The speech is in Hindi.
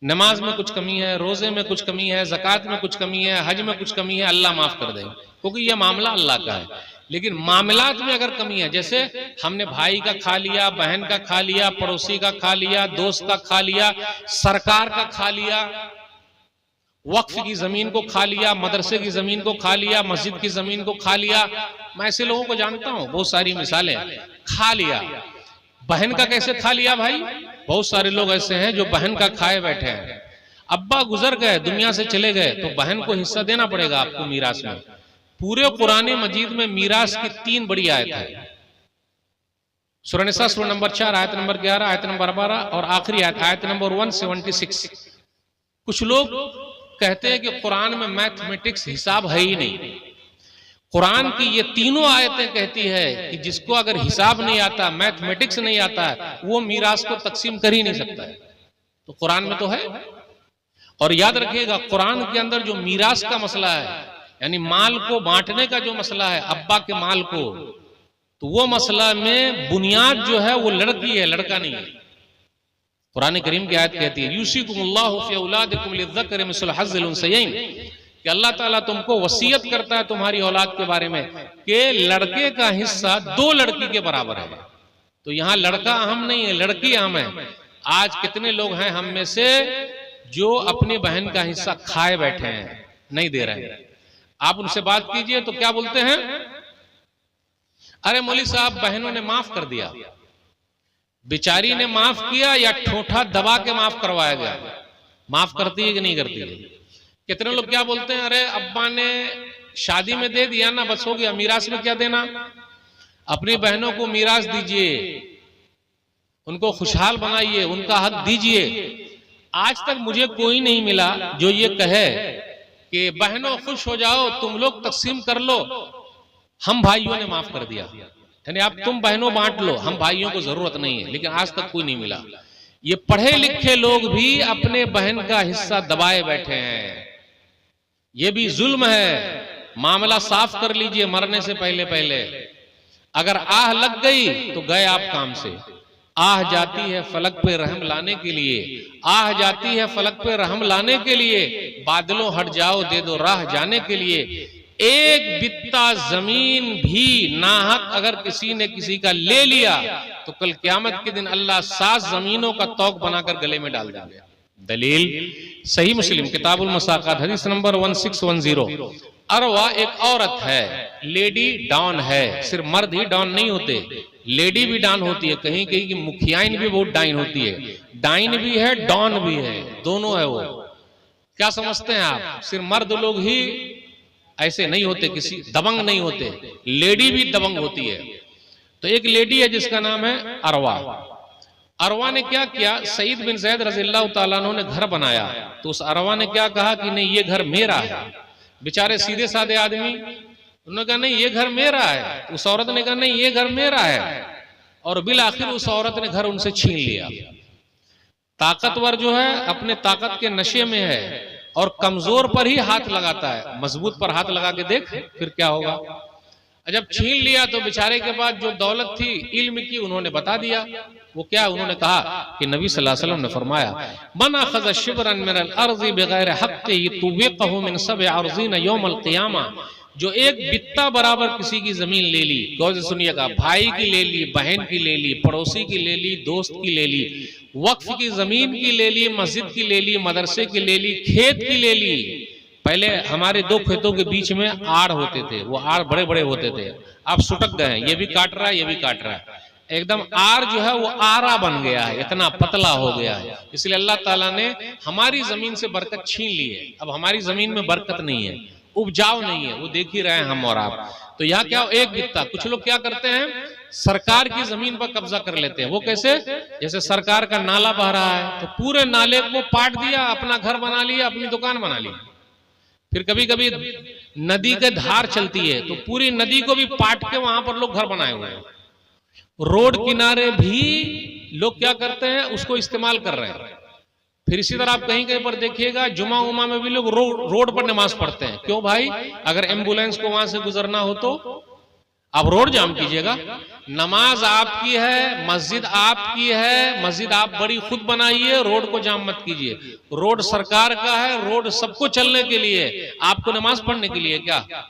नमाज में कुछ कमी है, रोजे में कुछ कमी है, ज़कात में कुछ कमी है, हज में कुछ कमी है, अल्लाह माफ कर देंगे, क्योंकि यह मामला अल्लाह का है। लेकिन मामलात में अगर कमी है, जैसे हमने भाई का खा लिया, बहन का खा लिया, पड़ोसी का खा लिया, दोस्त का खा लिया, सरकार का खा लिया, वक्फ की जमीन को खा लिया, मदरसे की जमीन को खा लिया, मस्जिद की जमीन को खा लिया, मैं ऐसे लोगों को जानता हूं, बहुत सारी मिसालें, खा लिया। बहन का कैसे खा लिया भाई? बहुत सारे लोग ऐसे हैं जो बहन का खाए बैठे हैं। अब्बा गुजर गए, दुनिया से चले गए, तो बहन को हिस्सा देना पड़ेगा आपको मीरास में। पूरे कुरान मजीद में मीरास की 3 बड़ी आयत है। सूरह निसा सूरह नंबर 4 आयत नंबर 11, आयत नंबर 12 और आखिरी आयत आयत नंबर 176। कुछ लोग कहते हैं कि कुरान में मैथमेटिक्स हिसाब है ही नहीं। कुरान की ये तीनों आयतें कहती है कि जिसको अगर हिसाब नहीं आता, मैथमेटिक्स नहीं आता है, वो मीरास को तकसीम कर ही नहीं सकता है। तो कुरान में तो है। और याद रखिएगा, कुरान के अंदर जो मीरास का मसला है, यानी माल को बांटने का जो मसला है, अब्बा के माल को, तो वो मसला में बुनियाद जो है वो लड़की है, लड़का नहीं है। कुरान करीम की आयत कहती है, यूसिकुमुल्लाहु फी औलादिकुम लिज़्ज़करि मिस्लु हज़्ज़िल उन्सयैन, कि अल्लाह ताला तुमको वसीयत करता है तुम्हारी औलाद के बारे में कि लड़के का हिस्सा 2 लड़की के बराबर है। तो यहां लड़का अहम नहीं है, लड़की अहम है। आज कितने लोग हैं हम में से जो अपनी बहन का हिस्सा खाए बैठे हैं, नहीं दे रहे हैं। आप उनसे बात कीजिए तो क्या बोलते हैं? अरे मौलवी साहब, बहनों ने माफ कर दिया। बेचारी ने माफ किया या ठोठा दबा के माफ करवाया गया? माफ करती है कि नहीं करती है? कितने लोग क्या बोलते हैं, अरे अब्बा ने शादी में दे दिया ना, बस हो गया, मीरास में क्या देना। अपनी बहनों को मीरास दीजिए, उनको खुशहाल बनाइए, उनका हक दीजिए। आज तक मुझे कोई नहीं मिला जो ये कहे कि बहनों खुश हो जाओ, तुम लोग तकसीम कर लो, हम भाइयों ने माफ कर दिया। यानी आप तुम बहनों बांट लो, हम भाइयों को जरूरत नहीं है। लेकिन आज तक कोई नहीं मिला। ये पढ़े लिखे लोग भी अपने बहन का हिस्सा दबाए बैठे हैं। ये भी जुल्म है। मामला साफ कर लीजिए मरने से पहले पहले। अगर आह लग गई तो गए आप काम से। आह जाती है फलक पे रहम लाने के लिए, आह जाती है फलक पे रहम लाने के लिए, बादलों हट जाओ दे दो राह जाने के लिए। एक बित्ता जमीन भी नाहक अगर किसी ने किसी का ले लिया तो कल क़यामत के दिन अल्लाह 7 जमीनों का तौक बनाकर गले में डाल देगा। दलील सही मुस्लिम किताबुल मसाक़ात हदीस नंबर 1610। अरवा एक औरत है, लेडी डॉन है। सिर्फ मर्द ही डॉन नहीं होते, लेडी भी डॉन होती है। कहीं कहीं की मुखियाइन भी बहुत डाइन होती है। डाइन भी है, डॉन भी है, दोनों है। वो क्या समझते हैं आप? सिर्फ मर्द लोग ही ऐसे नहीं होते, किसी दबंग नहीं होते, लेडी भी दबंग होती है। तो एक लेडी है जिसका नाम है अरवा। अरवा ने क्या किया, सईद बिन ज़ैद रज़ियल्लाहु ताला अन्हु ने घर बनाया, तो उस अरवा ने क्या कहा कि नहीं ये घर मेरा है। बेचारे सीधे साधे आदमी, उन्होंने कहा नहीं ये घर मेरा है। उस औरत ने कहा नहीं ये घर मेरा है, और बिल आखिर उस औरत ने घर उनसे छीन लिया। ताकतवर जो है अपने ताकत के नशे में है और कमजोर पर ही हाथ लगाता है। मजबूत पर हाथ लगा के देख फिर क्या होगा। जब छीन लिया तो बेचारे के पास जो दौलत थी इल्म की, उन्होंने बता दिया। वो क्या, उन्होंने कहा कि नबी सल्लल्लाहु अलैहि वसल्लम ने फरमाया, मन अखज़ शिबरन मिनल अर्ज़ि बिगैर हक़्क़ि तुविक़हु मिन सब'i अर्ज़ीन यौमल क़ियामा। जो एक बित्ता बराबर किसी की जमीन ले ली, गौर से सुनिएगा, भाई की ले ली, बहन की ले ली, पड़ोसी की ले ली, दोस्त की ले ली, वक्फ की जमीन की ले ली, मस्जिद की ले ली, मदरसे की ले ली, खेत की ले ली। पहले हमारे 2 खेतों के बीच में आड़ होते थे, वो आड़ बड़े बड़े होते थे, अब सुटक गए हैं। ये भी काट रहा है, ये भी काट रहा है। एकदम आर जो है वो आरा बन गया है, इतना पतला हो गया है। इसलिए अल्लाह ताला ने हमारी जमीन से बरकत छीन ली है। अब हमारी जमीन में बरकत नहीं है, उपजाऊ नहीं है, वो देख ही रहे हैं हम और आप। तो यहाँ क्या, एक बित्ता। कुछ लोग क्या करते हैं, सरकार की जमीन पर कब्जा कर लेते हैं। वो कैसे, जैसे सरकार का नाला बह रहा है तो पूरे नाले को पाट दिया, अपना घर बना लिया, अपनी दुकान बना ली। फिर कभी कभी नदी के धार चलती है तो पूरी नदी को भी पाट के वहां पर लोग घर बनाए हुए हैं। रोड किनारे भी लोग क्या करते हैं, उसको इस्तेमाल कर रहे हैं। फिर इसी तरह आप कहीं कहीं पर देखिएगा, जुमा उमा में भी लोग रोड पर नमाज पढ़ते हैं। क्यों भाई, अगर एम्बुलेंस को वहां से गुजरना हो तो आप रोड जाम कीजिएगा? नमाज आपकी है, मस्जिद आपकी है, मस्जिद आप बड़ी खुद बनाइए, रोड को जाम मत कीजिए। रोड सरकार का है, रोड सबको चलने के लिए, आपको नमाज पढ़ने के लिए क्या?